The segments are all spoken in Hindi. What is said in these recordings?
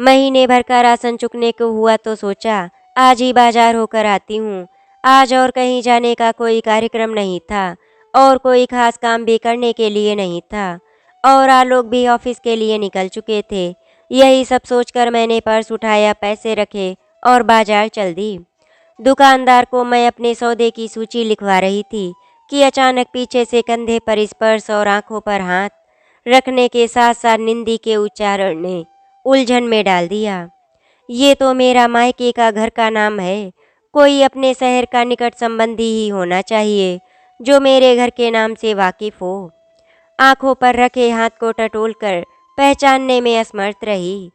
महीने भर का राशन चुकने को हुआ तो सोचा आज ही बाजार होकर आती हूँ। आज और कहीं जाने का कोई कार्यक्रम नहीं था और कोई खास काम भी करने के लिए नहीं था और आलोक भी ऑफिस के लिए निकल चुके थे। यही सब सोचकर मैंने पर्स उठाया, पैसे रखे और बाजार चल दी। दुकानदार को मैं अपने सौदे की सूची लिखवा रही थी कि अचानक पीछे से कंधे पर स्पर्श और आंखों पर हाथ रखने के साथ साथ निंदी के उच्चारण ने उलझन में डाल दिया। ये तो मेरा मायके का घर का नाम है, कोई अपने शहर का निकट संबंधी ही होना चाहिए जो मेरे घर के नाम से वाकिफ हो। आंखों पर रखे हाथ को टटोलकर पहचानने में असमर्थ रही।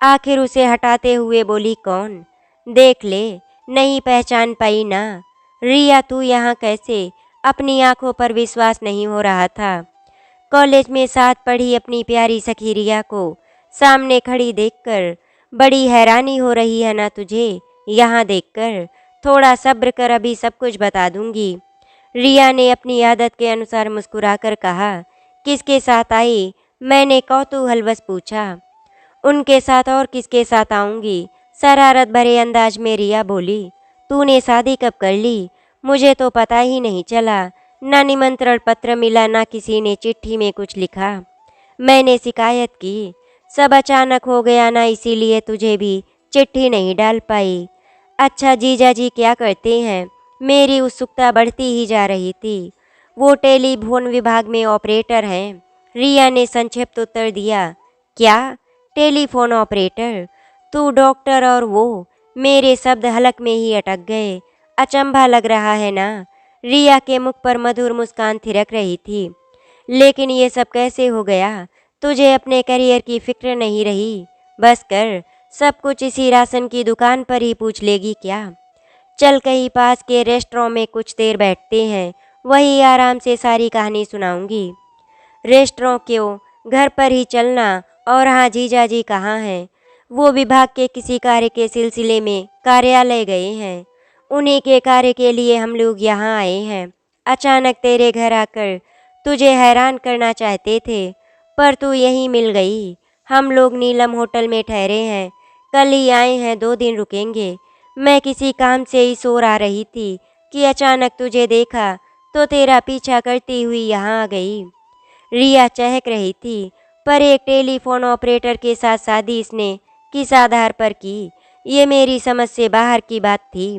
आखिर उसे हटाते हुए बोली, कौन? देख ले, नहीं पहचान पाई ना? रिया, तू यहाँ कैसे? अपनी आंखों पर विश्वास नहीं हो रहा था। कॉलेज में साथ पढ़ी अपनी प्यारी सखी रिया को सामने खड़ी देखकर बड़ी हैरानी हो रही है ना तुझे? यहाँ देखकर थोड़ा सब्र कर, अभी सब कुछ बता दूंगी। रिया ने अपनी आदत के अनुसार मुस्कुराकर कहा। किसके साथ आई? मैंने कौतूहलवश पूछा। उनके साथ और किसके साथ आऊंगी? शरारत भरे अंदाज में रिया बोली। तूने शादी कब कर ली? मुझे तो पता ही नहीं चला। ना निमंत्रण पत्र मिला, ना किसी ने चिट्ठी में कुछ लिखा। मैंने शिकायत की, सब अचानक हो गया ना, इसीलिए तुझे भी चिट्ठी नहीं डाल पाई। अच्छा, जीजा जी क्या करते हैं? मेरी उत्सुकता बढ़ती ही जा रही थी। वो टेलीफोन विभाग में ऑपरेटर हैं, रिया ने संक्षिप्त उत्तर दिया। क्या? Telephone operator? तू डॉक्टर और वो? मेरे शब्द हलक में ही अटक गए। अचंभा लग रहा है ना? रिया के मुख पर मधुर मुस्कान थिरक रही थी। लेकिन ये सब कैसे हो गया? तुझे अपने करियर की फिक्र नहीं रही? बस कर, सब कुछ इसी राशन की दुकान पर ही पूछ लेगी क्या? चल कहीं पास के रेस्टोरेंट में कुछ देर बैठते हैं, वही आराम से सारी कहानी सुनाऊंगी। रेस्टोरेंट क्यों, घर पर ही चलना। और हाँ, जीजा जी कहाँ हैं? वो विभाग के किसी कार्य के सिलसिले में कार्यालय गए हैं। उन्हीं के कार्य के लिए हम लोग यहाँ आए हैं। अचानक तेरे घर आकर तुझे हैरान करना चाहते थे, पर तू यहीं मिल गई। हम लोग नीलम होटल में ठहरे हैं, कल ही आए हैं, 2 दिन रुकेंगे। मैं किसी काम से ही सो आ रही थी कि अचानक तुझे देखा तो तेरा पीछा करती हुई यहाँ आ गई। रिया चहक रही थी, पर एक टेलीफोन ऑपरेटर के साथ शादी इसने किस आधार पर की? ये मेरी समझ से बाहर की बात थी।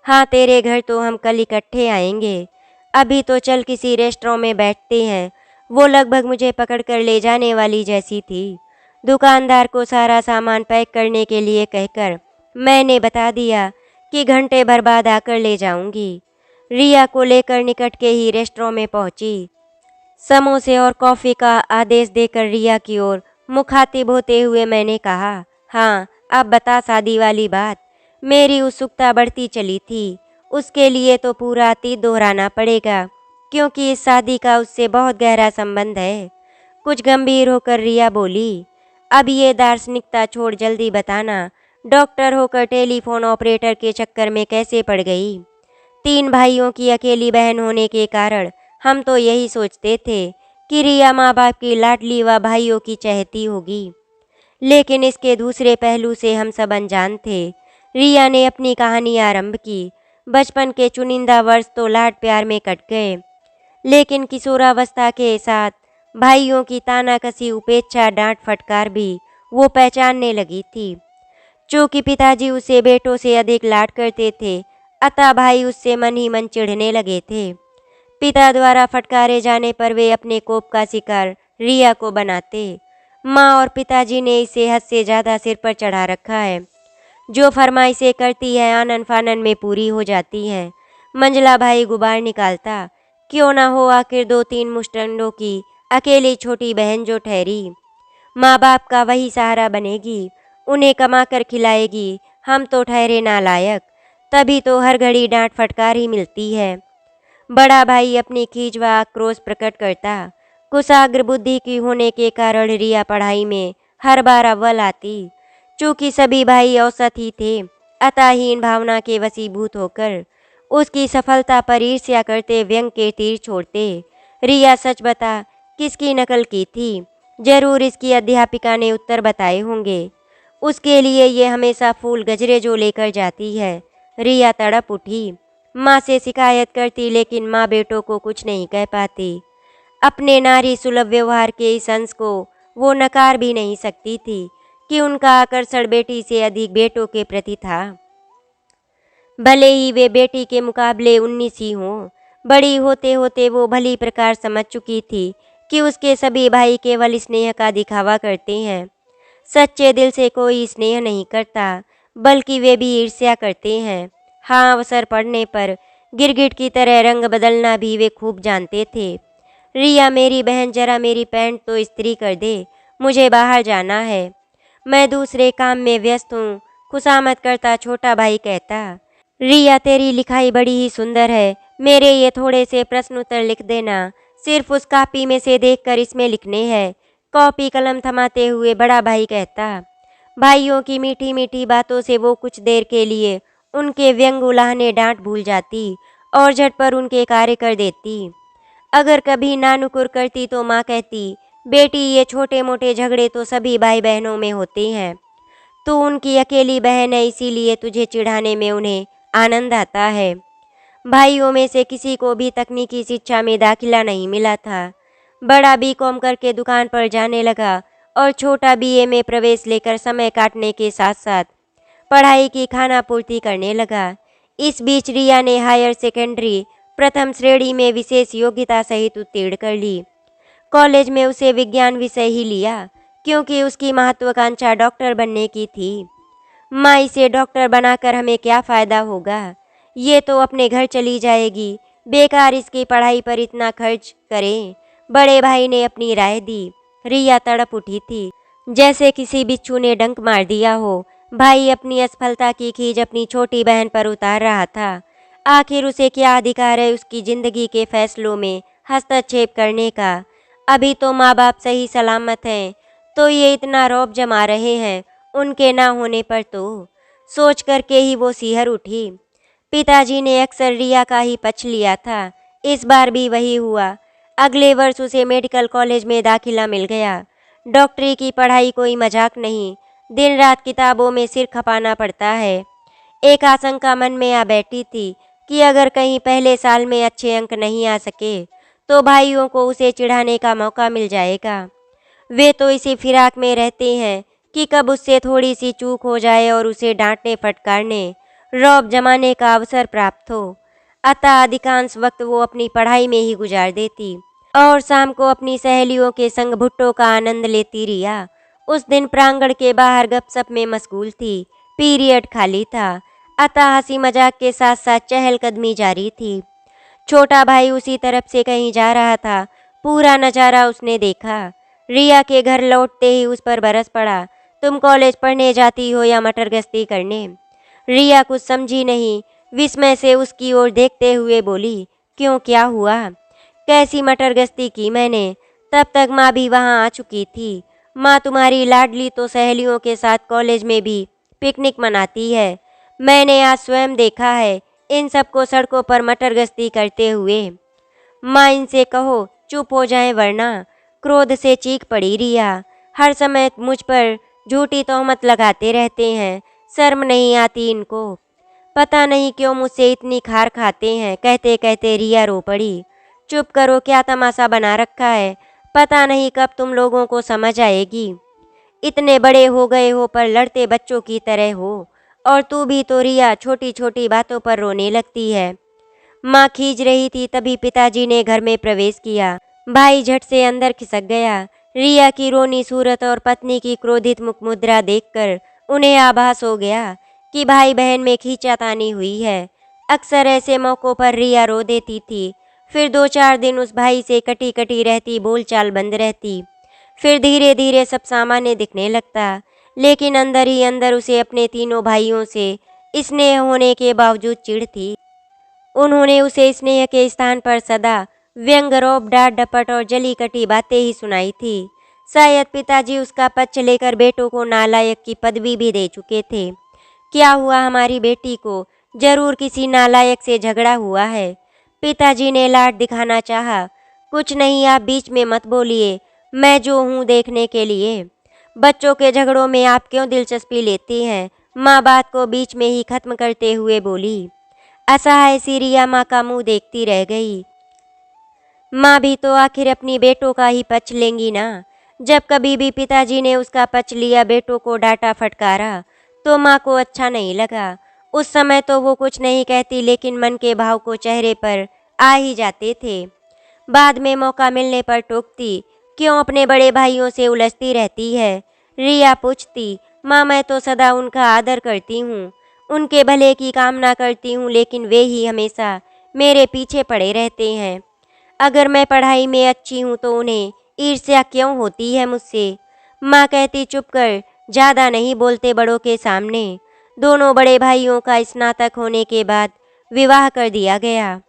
हाँ, तेरे घर तो हम कल इकट्ठे आएंगे। अभी तो चल किसी रेस्टोरेंट में बैठते हैं। वो लगभग मुझे पकड़कर ले जाने वाली जैसी थी। दुकानदार को सारा सामान पैक करने के लिए कहकर मैंने बता दिया कि घंटे भर बाद आकर ले जाऊंगी। रिया को लेकर निकट के ही रेस्टोरेंट में पहुंची। समोसे और कॉफ़ी का आदेश देकर रिया की ओर मुखातिब होते हुए मैंने कहा, हाँ अब बता शादी वाली बात। मेरी उत्सुकता बढ़ती चली थी। उसके लिए तो पूरा अतीत दोहराना पड़ेगा, क्योंकि इस शादी का उससे बहुत गहरा संबंध है। कुछ गंभीर होकर रिया बोली, अब ये दार्शनिकता छोड़ जल्दी बताना, डॉक्टर होकर टेलीफोन ऑपरेटर के चक्कर में कैसे पड़ गई? 3 भाइयों की अकेली बहन होने के कारण हम तो यही सोचते थे कि रिया माँ बाप की लाडली व भाइयों की चहेती होगी, लेकिन इसके दूसरे पहलू से हम सब अनजान थे। रिया ने अपनी कहानी आरंभ की। बचपन के चुनिंदा वर्ष तो लाड प्यार में कट गए, लेकिन किशोरावस्था के साथ भाइयों की तानाकसी, उपेक्षा, डांट फटकार भी वो पहचानने लगी थी। चूँकि पिताजी उसे बेटों से अधिक लाड करते थे, अतः भाई उससे मन ही मन चिढ़ने लगे थे। पिता द्वारा फटकारे जाने पर वे अपने कोप का शिकार रिया को बनाते। माँ और पिताजी ने इसे हद से ज़्यादा सिर पर चढ़ा रखा है। जो फरमाइशें करती है आनन फानन में पूरी हो जाती हैं। मंझला भाई गुबार निकालता, क्यों ना हो आखिर 2-3 मुस्टंडों की अकेली छोटी बहन जो ठहरी, माँ बाप का वही सहारा बनेगी, उन्हें कमा कर खिलाएगी। हम तो ठहरे नालायक, तभी तो हर घड़ी डांट फटकार ही मिलती है। बड़ा भाई अपनी खींच व आक्रोश प्रकट करता। कुशाग्र बुद्धि की होने के कारण रिया पढ़ाई में हर बार अव्वल आती। चूँकि सभी भाई औसत ही थे, अतः हीन भावना के वशीभूत होकर उसकी सफलता पर ईर्ष्या करते व्यंग के तीर छोड़ते। रिया सच बता, किसकी नकल की थी? जरूर इसकी अध्यापिका ने उत्तर बताए होंगे। उसके लिए ये हमेशा फूल गजरे जो लेकर जाती है। रिया तड़प उठी। माँ से शिकायत करती, लेकिन माँ बेटों को कुछ नहीं कह पाती। अपने नारी सुलभ व्यवहार के इस अंश को वो नकार भी नहीं सकती थी कि उनका आकर्षण बेटी से अधिक बेटों के प्रति था। भले ही वे बेटी के मुकाबले 19 ही हों, बड़ी होते होते वो भली प्रकार समझ चुकी थी कि उसके सभी भाई केवल स्नेह का दिखावा करते हैं। सच्चे दिल से कोई स्नेह नहीं करता, बल्कि वे भी ईर्ष्या करते हैं। हाँ, अवसर पड़ने पर गिरगिट की तरह रंग बदलना भी वे खूब जानते थे। रिया मेरी बहन, जरा मेरी पैंट तो इस्त्री कर दे, मुझे बाहर जाना है। मैं दूसरे काम में व्यस्त हूँ, खुशामद करता छोटा भाई कहता। रिया, तेरी लिखाई बड़ी ही सुंदर है, मेरे ये थोड़े से प्रश्न उत्तर लिख देना। सिर्फ उस कॉपी में से देखकर इसमें लिखने हैं। कॉपी कलम थमाते हुए बड़ा भाई कहता। भाइयों की मीठी मीठी बातों से वो कुछ देर के लिए उनके व्यंग उलाहने डांट भूल जाती और झट पर उनके कार्य कर देती। अगर कभी नानुकुर करती तो माँ कहती, बेटी ये छोटे मोटे झगड़े तो सभी भाई बहनों में होते हैं, तू उनकी अकेली बहन है, इसीलिए तुझे चिढ़ाने में उन्हें आनंद आता है। भाइयों में से किसी को भी तकनीकी शिक्षा में दाखिला नहीं मिला था। बड़ा बीकॉम करके दुकान पर जाने लगा और छोटा बीए में प्रवेश लेकर समय काटने के साथ साथ पढ़ाई की खाना पूर्ति करने लगा। इस बीच रिया ने हायर सेकेंडरी प्रथम श्रेणी में विशेष योग्यता सहित उत्तीर्ण कर ली। कॉलेज में उसे विज्ञान विषय ही लिया, क्योंकि उसकी महत्वाकांक्षा डॉक्टर बनने की थी। माँ, इसे डॉक्टर बनाकर हमें क्या फ़ायदा होगा? ये तो अपने घर चली जाएगी, बेकार इसकी पढ़ाई पर इतना खर्च करें। बड़े भाई ने अपनी राय दी। रिया तड़प उठी थी, जैसे किसी बिच्छू ने डंक मार दिया हो। भाई अपनी असफलता की खीज अपनी छोटी बहन पर उतार रहा था। आखिर उसे क्या अधिकार है उसकी जिंदगी के फैसलों में हस्तक्षेप करने का? अभी तो माँ बाप सही सलामत हैं, तो ये इतना रौब जमा रहे हैं उनके ना होने पर। तो सोच करके ही वो सिहर उठी। पिताजी ने अक्सर रिया का ही पक्ष लिया था, इस बार भी वही हुआ। अगले वर्ष उसे मेडिकल कॉलेज में दाखिला मिल गया। डॉक्टरी की पढ़ाई कोई मजाक नहीं, दिन रात किताबों में सिर खपाना पड़ता है। एक आशंका मन में आ बैठी थी कि अगर कहीं पहले साल में अच्छे अंक नहीं आ सके तो भाइयों को उसे चिढ़ाने का मौका मिल जाएगा। वे तो इसी फिराक में रहते हैं कि कब उससे थोड़ी सी चूक हो जाए और उसे डांटने फटकारने, रौब जमाने का अवसर प्राप्त हो। अतः अधिकांश वक्त वो अपनी पढ़ाई में ही गुजार देती और शाम को अपनी सहेलियों के संग भुट्टो का आनंद लेती रिया। उस दिन प्रांगण के बाहर गपशप में मशगूल थी। पीरियड खाली था, अतः हंसी मजाक के साथ साथ चहलकदमी जारी थी। छोटा भाई उसी तरफ से कहीं जा रहा था। पूरा नज़ारा उसने देखा। रिया के घर लौटते ही उस पर बरस पड़ा, तुम कॉलेज पढ़ने जाती हो या मटर गश्ती करने? रिया कुछ समझी नहीं, विस्मय से उसकी ओर देखते हुए बोली, क्यों, क्या हुआ? कैसी मटर गश्ती की मैंने? तब तक माँ भी वहाँ आ चुकी थी। माँ तुम्हारी लाडली तो सहेलियों के साथ कॉलेज में भी पिकनिक मनाती है। मैंने आज स्वयं देखा है इन सबको सड़कों पर मटर गश्ती करते हुए। माँ, इनसे कहो चुप हो जाएं, वरना। क्रोध से चीख पड़ी रिया। हर समय मुझ पर झूठी तोहमत लगाते रहते हैं, शर्म नहीं आती इनको। पता नहीं क्यों मुझसे इतनी खार खाते हैं। कहते कहते रिया रो पड़ी। चुप करो, क्या तमाशा बना रखा है? पता नहीं कब तुम लोगों को समझ आएगी। इतने बड़े हो गए हो पर लड़ते बच्चों की तरह हो। और तू भी तो रिया, छोटी छोटी बातों पर रोने लगती है। माँ खींच रही थी, तभी पिताजी ने घर में प्रवेश किया। भाई झट से अंदर खिसक गया। रिया की रोनी सूरत और पत्नी की क्रोधित मुख मुद्रा देखकर उन्हें आभास हो गया कि भाई बहन में खींचातानी हुई है। अक्सर ऐसे मौक़ों पर रिया रो देती थी। फिर 2-4 दिन उस भाई से कटी कटी रहती, बोलचाल बंद रहती। फिर धीरे धीरे सब सामान्य दिखने लगता, लेकिन अंदर ही अंदर उसे अपने तीनों भाइयों से स्नेह होने के बावजूद चिढ़ थी। उन्होंने उसे स्नेह के स्थान पर सदा व्यंग, रौब, डांट डपट और जली कटी बातें ही सुनाई थी। शायद पिताजी उसका पक्ष लेकर बेटों को नालायक की पदवी भी दे चुके थे। क्या हुआ हमारी बेटी को? जरूर किसी नालायक से झगड़ा हुआ है। पिताजी ने लाड दिखाना चाहा। कुछ नहीं, आप बीच में मत बोलिए, मैं जो हूँ देखने के लिए। बच्चों के झगड़ों में आप क्यों दिलचस्पी लेती हैं? माँ बात को बीच में ही खत्म करते हुए बोली। असहाय सी रिया माँ का मुंह देखती रह गई। माँ भी तो आखिर अपनी बेटों का ही पक्ष लेंगी ना। जब कभी भी पिताजी ने उसका पक्ष लिया, बेटों को डांटा फटकारा, तो माँ को अच्छा नहीं लगा। उस समय तो वो कुछ नहीं कहती, लेकिन मन के भाव को चेहरे पर आ ही जाते थे। बाद में मौका मिलने पर टोकती, क्यों अपने बड़े भाइयों से उलझती रहती है। रिया पूछती, माँ मैं तो सदा उनका आदर करती हूँ, उनके भले की कामना करती हूँ, लेकिन वे ही हमेशा मेरे पीछे पड़े रहते हैं। अगर मैं पढ़ाई में अच्छी हूँ तो उन्हें ईर्ष्या क्यों होती है मुझसे। माँ कहती, चुप कर, ज़्यादा नहीं बोलते बड़ों के सामने। दोनों बड़े भाइयों का स्नातक होने के बाद विवाह कर दिया गया।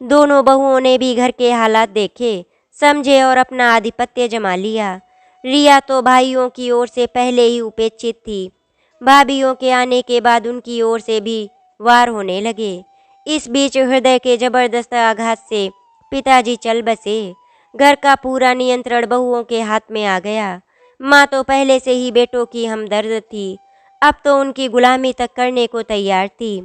दोनों बहुओं ने भी घर के हालात देखे, समझे और अपना आधिपत्य जमा लिया। रिया तो भाइयों की ओर से पहले ही उपेक्षित थी। भाभीियों के आने के बाद उनकी ओर से भी वार होने लगे। इस बीच हृदय के जबरदस्त आघात से पिताजी चल बसे। घर का पूरा नियंत्रण बहुओं के हाथ में आ गया। माँ तो पहले से ही बेटों की हमदर्द थी, अब तो उनकी गुलामी तक करने को तैयार थी।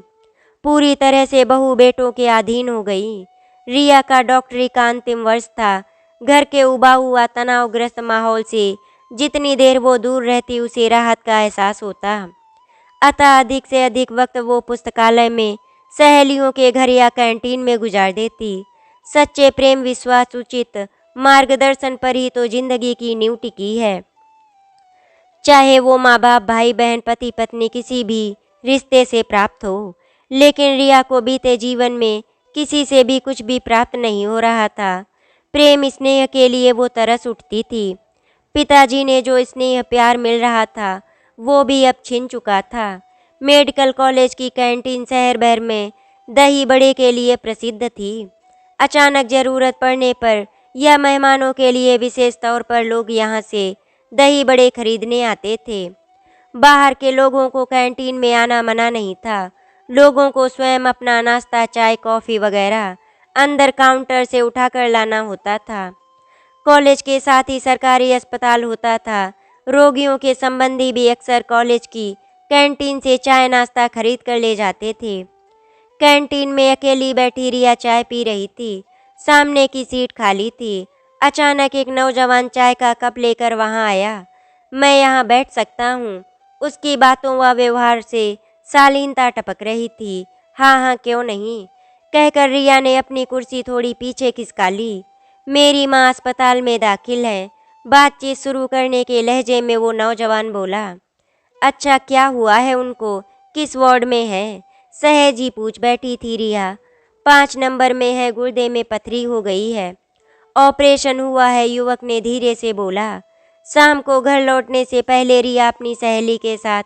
पूरी तरह से बहू बेटों के अधीन हो गई। रिया का डॉक्टरी का अंतिम वर्ष था। घर के उबा हुआ तनावग्रस्त माहौल से जितनी देर वो दूर रहती, उसे राहत का एहसास होता। अतः अधिक से अधिक वक्त वो पुस्तकालय में, सहेलियों के घर या कैंटीन में गुजार देती। सच्चे प्रेम, विश्वास, उचित मार्गदर्शन पर ही तो जिंदगी की नींव टिकी है। चाहे वो माँ बाप, भाई बहन, पति पत्नी किसी भी रिश्ते से प्राप्त हो। लेकिन रिया को बीते जीवन में किसी से भी कुछ भी प्राप्त नहीं हो रहा था। प्रेम स्नेह के लिए वो तरस उठती थी। पिताजी ने जो स्नेह प्यार मिल रहा था, वो भी अब छिन चुका था। मेडिकल कॉलेज की कैंटीन शहर भर में दही बड़े के लिए प्रसिद्ध थी। अचानक ज़रूरत पड़ने पर या मेहमानों के लिए विशेष तौर पर लोग यहाँ से दही बड़े खरीदने आते थे। बाहर के लोगों को कैंटीन में आना मना नहीं था। लोगों को स्वयं अपना नाश्ता, चाय, कॉफ़ी वगैरह अंदर काउंटर से उठाकर लाना होता था। कॉलेज के साथ ही सरकारी अस्पताल होता था। रोगियों के संबंधी भी अक्सर कॉलेज की कैंटीन से चाय नाश्ता खरीद कर ले जाते थे। कैंटीन में अकेली बैठी रिया चाय पी रही थी। सामने की सीट खाली थी। अचानक एक नौजवान चाय का कप लेकर वहां आया। मैं यहाँ बैठ सकता हूँ? उसकी बातों व व्यवहार से शालीनता टपक रही थी। हाँ हाँ, क्यों नहीं, कहकर रिया ने अपनी कुर्सी थोड़ी पीछे खिसका ली। मेरी माँ अस्पताल में दाखिल है। बातचीत शुरू करने के लहजे में वो नौजवान बोला। अच्छा, क्या हुआ है उनको? किस वार्ड में है? सहज ही पूछ बैठी थी रिया। 5 नंबर में है, गुर्दे में पथरी हो गई है, ऑपरेशन हुआ है, युवक ने धीरे से बोला। शाम को घर लौटने से पहले रिया अपनी सहेली के साथ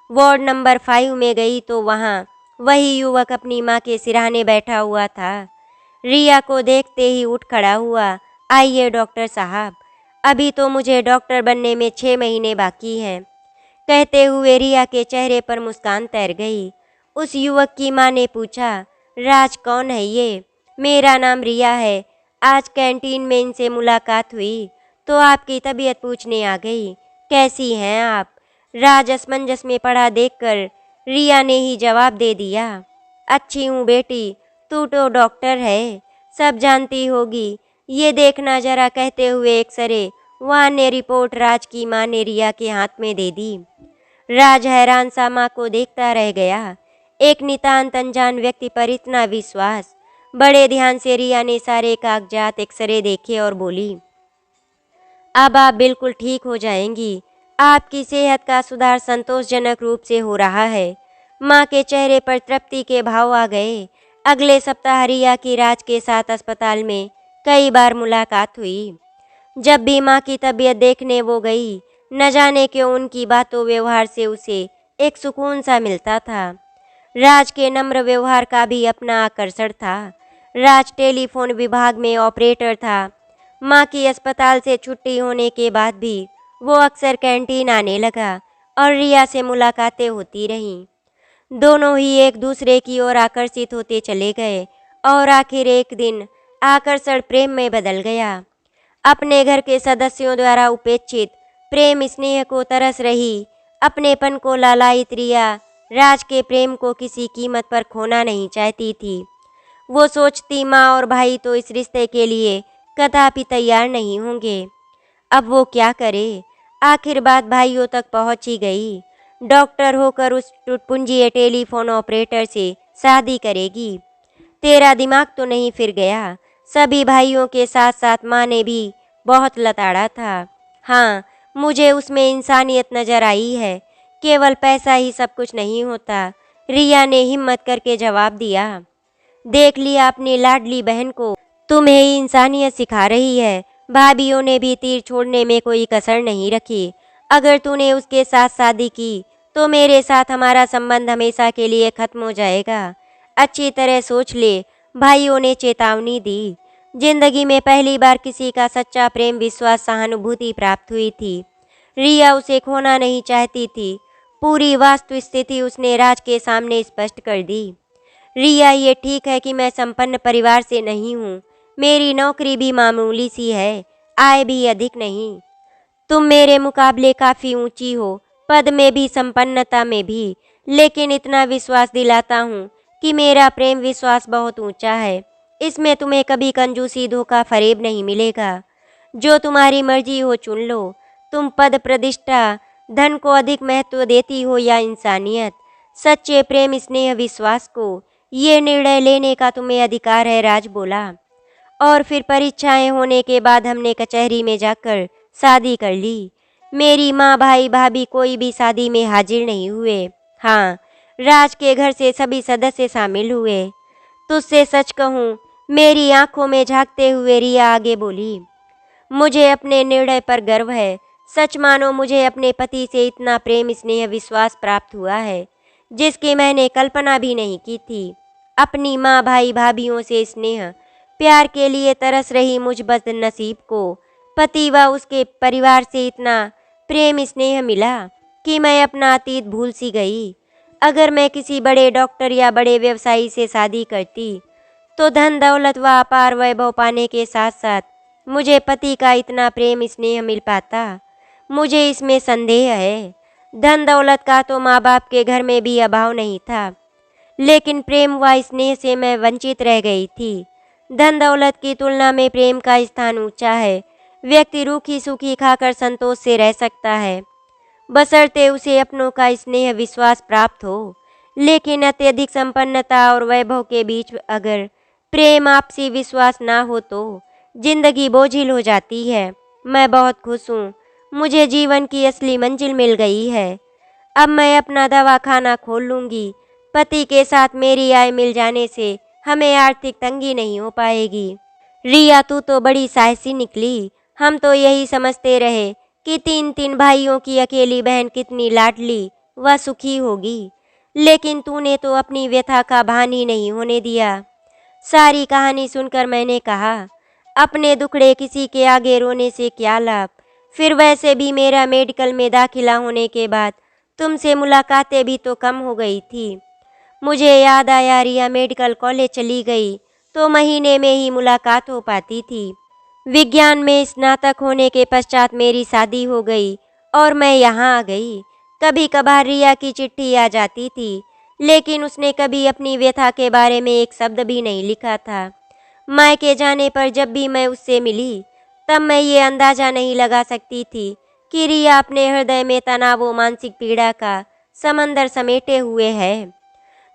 वार्ड नंबर 5 में गई तो वहाँ वही युवक अपनी माँ के सिरहाने बैठा हुआ था। रिया को देखते ही उठ खड़ा हुआ। आइए डॉक्टर साहब, अभी तो मुझे डॉक्टर बनने में 6 महीने बाकी हैं। कहते हुए रिया के चेहरे पर मुस्कान तैर गई। उस युवक की माँ ने पूछा, राज कौन है ये? मेरा नाम रिया है। आज कैंटीन में इनसे मुलाकात हुई तो आपकी तबीयत पूछने आ गई। कैसी हैं आप? राज असमंजस में पड़ा देखकर रिया ने ही जवाब दे दिया। अच्छी हूँ बेटी, तू तो डॉक्टर है, सब जानती होगी। ये देखना जरा, कहते हुए एक्सरे वहाँ ने रिपोर्ट राज की माँ ने रिया के हाथ में दे दी। राज हैरान सा माँ को देखता रह गया। एक नितांत अनजान व्यक्ति पर इतना विश्वास। बड़े ध्यान से रिया ने सारे कागजात, एक्सरे देखे और बोली, अब आप बिल्कुल ठीक हो जाएंगी। आपकी सेहत का सुधार संतोषजनक रूप से हो रहा है। माँ के चेहरे पर तृप्ति के भाव आ गए। अगले सप्ताह रिया की राज के साथ अस्पताल में कई बार मुलाकात हुई। जब भी माँ की तबीयत देखने वो गई, न जाने क्यों उनकी बातों व्यवहार से उसे एक सुकून सा मिलता था। राज के नम्र व्यवहार का भी अपना आकर्षण था। राज टेलीफोन विभाग में ऑपरेटर था। माँ की अस्पताल से छुट्टी होने के बाद भी वो अक्सर कैंटीन आने लगा और रिया से मुलाकातें होती रहीं। दोनों ही एक दूसरे की ओर आकर्षित होते चले गए और आखिर एक दिन आकर्षण प्रेम में बदल गया। अपने घर के सदस्यों द्वारा उपेक्षित, प्रेम स्नेह को तरस रही, अपनेपन को लालायित रिया राज के प्रेम को किसी कीमत पर खोना नहीं चाहती थी। वो सोचती माँ और भाई तो इस रिश्ते के लिए कदापि तैयार नहीं होंगे। अब वो क्या करे? आखिर बात भाइयों तक पहुंच ही गई। डॉक्टर होकर उस टुटपुंजिए टेलीफोन ऑपरेटर से शादी करेगी। तेरा दिमाग तो नहीं फिर गया? सभी भाइयों के साथ साथ माँ ने भी बहुत लताड़ा था। हाँ, मुझे उसमें इंसानियत नजर आई है। केवल पैसा ही सब कुछ नहीं होता, रिया ने हिम्मत करके जवाब दिया। देख लिया अपनी लाडली बहन को, तुम्हें ही इंसानियत सिखा रही है। भाभीियों ने भी तीर छोड़ने में कोई कसर नहीं रखी। अगर तूने उसके साथ शादी की तो मेरे साथ हमारा संबंध हमेशा के लिए खत्म हो जाएगा। अच्छी तरह सोच ले, भाइयों ने चेतावनी दी। जिंदगी में पहली बार किसी का सच्चा प्रेम विश्वास सहानुभूति प्राप्त हुई थी। रिया उसे खोना नहीं चाहती थी। पूरी वास्तु स्थिति उसने राज के सामने स्पष्ट कर दी। रिया, ये ठीक है कि मैं संपन्न परिवार से नहीं हूँ। मेरी नौकरी भी मामूली सी है, आय भी अधिक नहीं। तुम मेरे मुकाबले काफ़ी ऊंची हो, पद में भी संपन्नता में भी। लेकिन इतना विश्वास दिलाता हूँ कि मेरा प्रेम विश्वास बहुत ऊंचा है। इसमें तुम्हें कभी कंजूसी धोखा फरेब नहीं मिलेगा। जो तुम्हारी मर्जी हो चुन लो। तुम पद प्रतिष्ठा धन को अधिक महत्व देती हो या इंसानियत, सच्चे प्रेम स्नेह विश्वास को, ये निर्णय लेने का तुम्हें अधिकार है, राज बोला। और फिर परीक्षाएं होने के बाद हमने कचहरी में जाकर शादी कर ली। मेरी माँ भाई भाभी कोई भी शादी में हाजिर नहीं हुए। हाँ, राज के घर से सभी सदस्य शामिल हुए। तुझसे सच कहूँ, मेरी आंखों में झांकते हुए रिया आगे बोली, मुझे अपने निर्णय पर गर्व है। सच मानो मुझे अपने पति से इतना प्रेम स्नेह विश्वास प्राप्त हुआ है जिसकी मैंने कल्पना भी नहीं की थी। अपनी माँ भाई भाभीियों से स्नेह प्यार के लिए तरस रही मुझ बदनसीब को पति व उसके परिवार से इतना प्रेम स्नेह मिला कि मैं अपना अतीत भूल सी गई। अगर मैं किसी बड़े डॉक्टर या बड़े व्यवसायी से शादी करती तो धन दौलत व अपार वैभव पाने के साथ साथ मुझे पति का इतना प्रेम स्नेह मिल पाता? मुझे इसमें संदेह है। धन दौलत का तो माँ बाप के घर में भी अभाव नहीं था, लेकिन प्रेम व स्नेह से मैं वंचित रह गई थी। धन दौलत की तुलना में प्रेम का स्थान ऊंचा है। व्यक्ति रूखी सूखी खाकर संतोष से रह सकता है, बशर्ते उसे अपनों का स्नेह विश्वास प्राप्त हो। लेकिन अत्यधिक संपन्नता और वैभव के बीच अगर प्रेम आपसी विश्वास ना हो तो जिंदगी बोझिल हो जाती है। मैं बहुत खुश हूँ, मुझे जीवन की असली मंजिल मिल गई है। अब मैं अपना दवाखाना खोल लूँगी। पति के साथ मेरी आय मिल जाने से हमें आर्थिक तंगी नहीं हो पाएगी। रिया, तू तो बड़ी साहसी निकली। हम तो यही समझते रहे कि 3 भाइयों की अकेली बहन कितनी लाडली व सुखी होगी, लेकिन तूने तो अपनी व्यथा का भान ही नहीं होने दिया। सारी कहानी सुनकर मैंने कहा, अपने दुखड़े किसी के आगे रोने से क्या लाभ। फिर वैसे भी मेरा मेडिकल में दाखिला होने के बाद तुमसे मुलाकातें भी तो कम हो गई थी। मुझे याद आया, रिया मेडिकल कॉलेज चली गई तो महीने में ही मुलाकात हो पाती थी। विज्ञान में स्नातक होने के पश्चात मेरी शादी हो गई और मैं यहाँ आ गई। कभी कभार रिया की चिट्ठी आ जाती थी, लेकिन उसने कभी अपनी व्यथा के बारे में एक शब्द भी नहीं लिखा था। मायके जाने पर जब भी मैं उससे मिली तब मैं ये अंदाज़ा नहीं लगा सकती थी कि रिया अपने हृदय में तनाव व मानसिक पीड़ा का समंदर समेटे हुए है।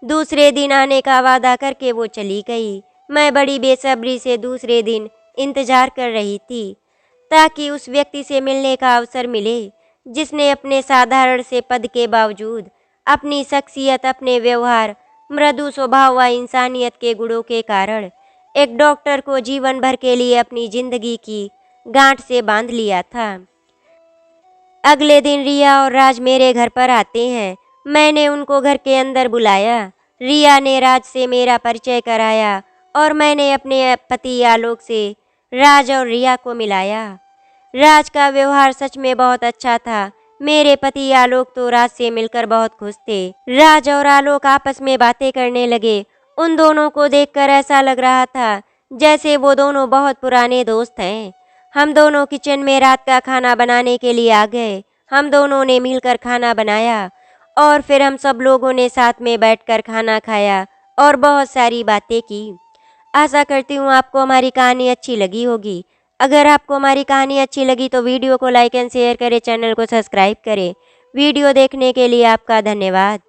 दूसरे दिन आने का वादा करके वो चली गई। मैं बड़ी बेसब्री से दूसरे दिन इंतजार कर रही थी ताकि उस व्यक्ति से मिलने का अवसर मिले जिसने अपने साधारण से पद के बावजूद अपनी शख्सियत, अपने व्यवहार, मृदु स्वभाव व इंसानियत के गुणों के कारण एक डॉक्टर को जीवन भर के लिए अपनी जिंदगी की गांठ से बांध लिया था। अगले दिन रिया और राज मेरे घर पर आते हैं। मैंने उनको घर के अंदर बुलाया। रिया ने राज से मेरा परिचय कराया और मैंने अपने पति आलोक से राज और रिया को मिलाया। राज का व्यवहार सच में बहुत अच्छा था। मेरे पति आलोक तो राज से मिलकर बहुत खुश थे। राज और आलोक आपस में बातें करने लगे। उन दोनों को देखकर ऐसा लग रहा था जैसे वो दोनों बहुत पुराने दोस्त हैं। हम दोनों किचन में रात का खाना बनाने के लिए आ गए। हम दोनों ने मिलकर खाना बनाया और फिर हम सब लोगों ने साथ में बैठकर खाना खाया और बहुत सारी बातें की। आशा करती हूँ आपको हमारी कहानी अच्छी लगी होगी। अगर आपको हमारी कहानी अच्छी लगी तो वीडियो को लाइक एंड शेयर करें, चैनल को सब्सक्राइब करें। वीडियो देखने के लिए आपका धन्यवाद।